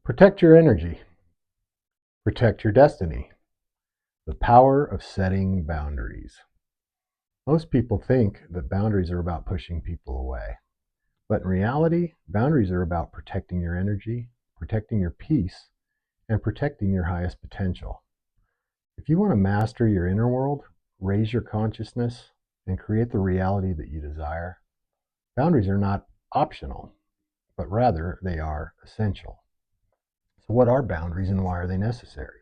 Protect your energy. Protect your destiny. The power of setting boundaries. Most people think that boundaries are about pushing people away. But in reality, boundaries are about protecting your energy, protecting your peace, and protecting your highest potential. If you want to master your inner world, raise your consciousness, and create the reality that you desire, boundaries are not optional, but rather they are essential. So, what are boundaries and why are they necessary?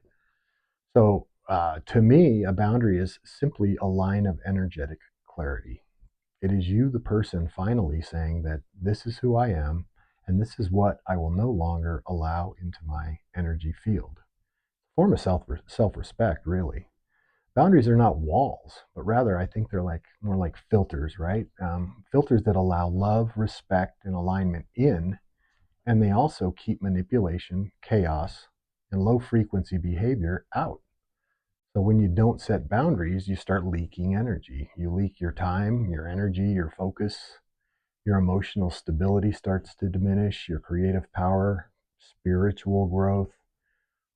To me, a boundary is simply a line of energetic clarity. It is you, the person, finally saying that this is who I am and this is what I will no longer allow into my energy field. Form of self-respect, really. Boundaries are not walls, but rather I think they're like more like filters, right? Filters that allow love, respect, and alignment in, and they also keep manipulation, chaos, and low frequency behavior out. So when you don't set boundaries, you start leaking energy. You leak your time, your energy, your focus, your emotional stability starts to diminish, your creative power, spiritual growth.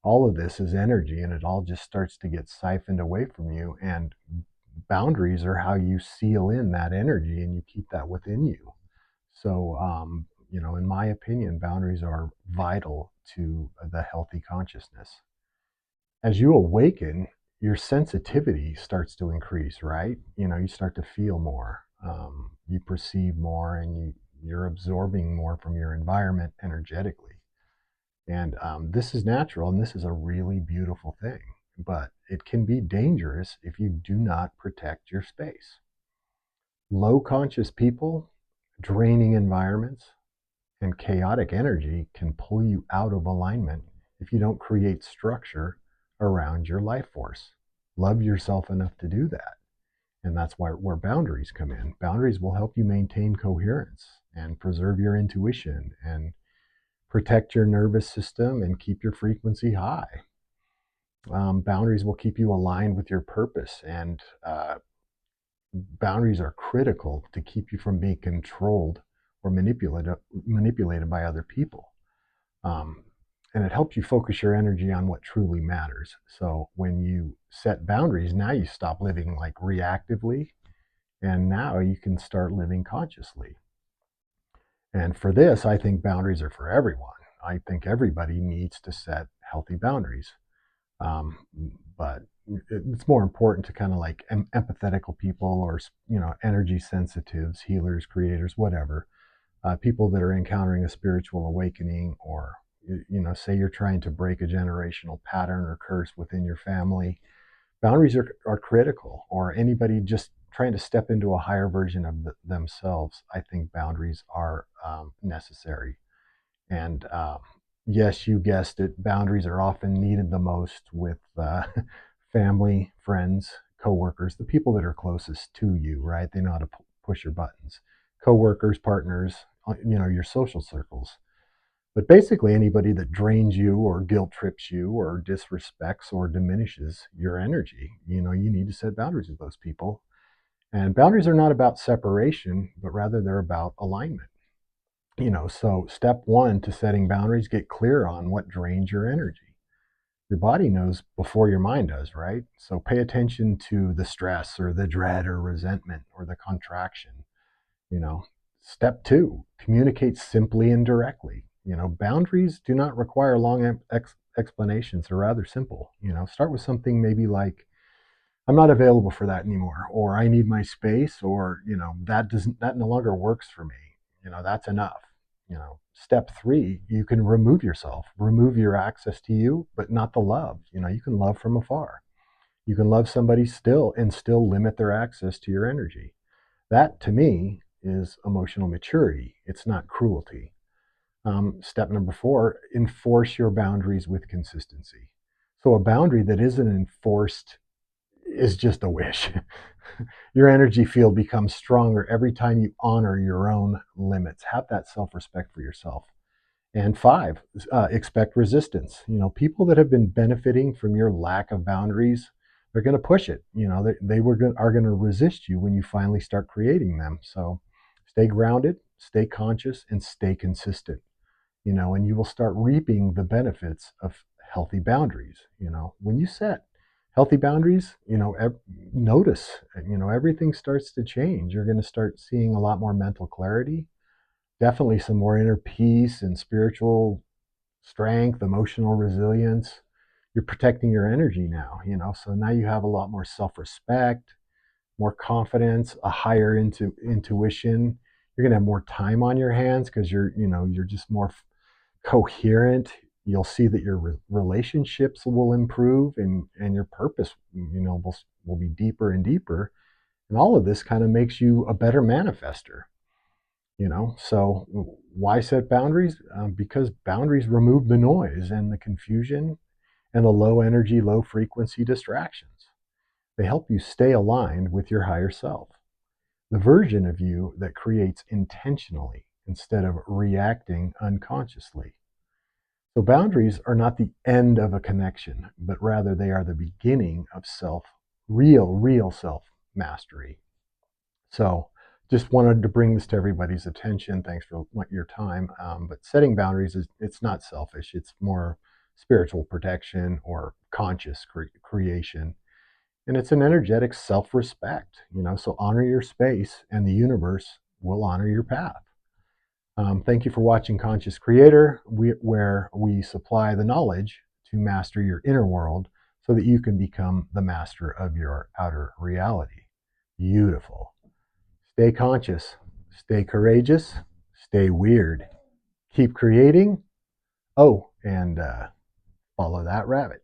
All of this is energy and it all just starts to get siphoned away from you. And boundaries are how you seal in that energy and you keep that within you. In my opinion, boundaries are vital to the healthy consciousness. As you awaken, your sensitivity starts to increase, right? You start to feel more, you perceive more, and you're absorbing more from your environment energetically. And this is natural, and this is a really beautiful thing, but it can be dangerous if you do not protect your space. Low conscious people, draining environments, and chaotic energy can pull you out of alignment if you don't create structure around your life force. Love yourself enough to do that. And that's where boundaries come in. Boundaries will help you maintain coherence and preserve your intuition and protect your nervous system and keep your frequency high. Boundaries will keep you aligned with your purpose, and boundaries are critical to keep you from being controlled or manipulated by other people. Um, and it helps you focus your energy on what truly matters. So when you set boundaries, now you stop living like reactively, and now you can start living consciously. And for this, I think boundaries are for everyone. I think everybody needs to set healthy boundaries. Um, but it's more important to kind of like empathetical people, or energy sensitives, healers, creators, whatever, people that are encountering a spiritual awakening, or say you're trying to break a generational pattern or curse within your family. Boundaries are critical, or anybody just trying to step into a higher version of themselves. I think boundaries are necessary. And yes, you guessed it, boundaries are often needed the most with family, friends, coworkers, the people that are closest to you, right? They know how to push your buttons. Coworkers, partners, your social circles. But basically, anybody that drains you or guilt trips you or disrespects or diminishes your energy, you need to set boundaries with those people. And boundaries are not about separation, but rather they're about alignment. So step one to setting boundaries, get clear on what drains your energy. Your body knows before your mind does, right? So pay attention to the stress or the dread or resentment or the contraction. You know, Step two, communicate simply and directly. Boundaries do not require long explanations. They're rather simple. Start with something maybe like, I'm not available for that anymore, or I need my space, or that no longer works for me. That's enough. Step three, you can remove yourself, remove your access to you, but not the love. You can love from afar. You can love somebody still and still limit their access to your energy. That to me is emotional maturity. It's not cruelty. Step number four, enforce your boundaries with consistency. So a boundary that isn't enforced is just a wish. Your energy field becomes stronger every time you honor your own limits. Have that self respect for yourself. And five, expect resistance. People that have been benefiting from your lack of boundaries, they're going to push it. Are going to resist you when you finally start creating them. So stay grounded, stay conscious, and stay consistent. and you will start reaping the benefits of healthy boundaries. When you set healthy boundaries, notice, everything starts to change. You're going to start seeing a lot more mental clarity, definitely some more inner peace and spiritual strength, emotional resilience. You're protecting your energy now, so now you have a lot more self-respect, more confidence, a higher intuition. You're going to have more time on your hands because you're just more coherent. You'll see that your relationships will improve, and your purpose, will be deeper and deeper. And all of this kind of makes you a better manifester. So why set boundaries? Because boundaries remove the noise and the confusion and the low energy, low frequency distractions. They help you stay aligned with your higher self, the version of you that creates intentionally instead of reacting unconsciously. So boundaries are not the end of a connection, but rather they are the beginning of real self mastery. So just wanted to bring this to everybody's attention. Thanks for your time. But setting boundaries it's not selfish. It's more spiritual protection or conscious creation. And it's an energetic self-respect, so honor your space and the universe will honor your path. Thank you for watching Conscious Creator, where we supply the knowledge to master your inner world so that you can become the master of your outer reality. Beautiful. Stay conscious, stay courageous, stay weird. Keep creating. Oh, and follow that rabbit.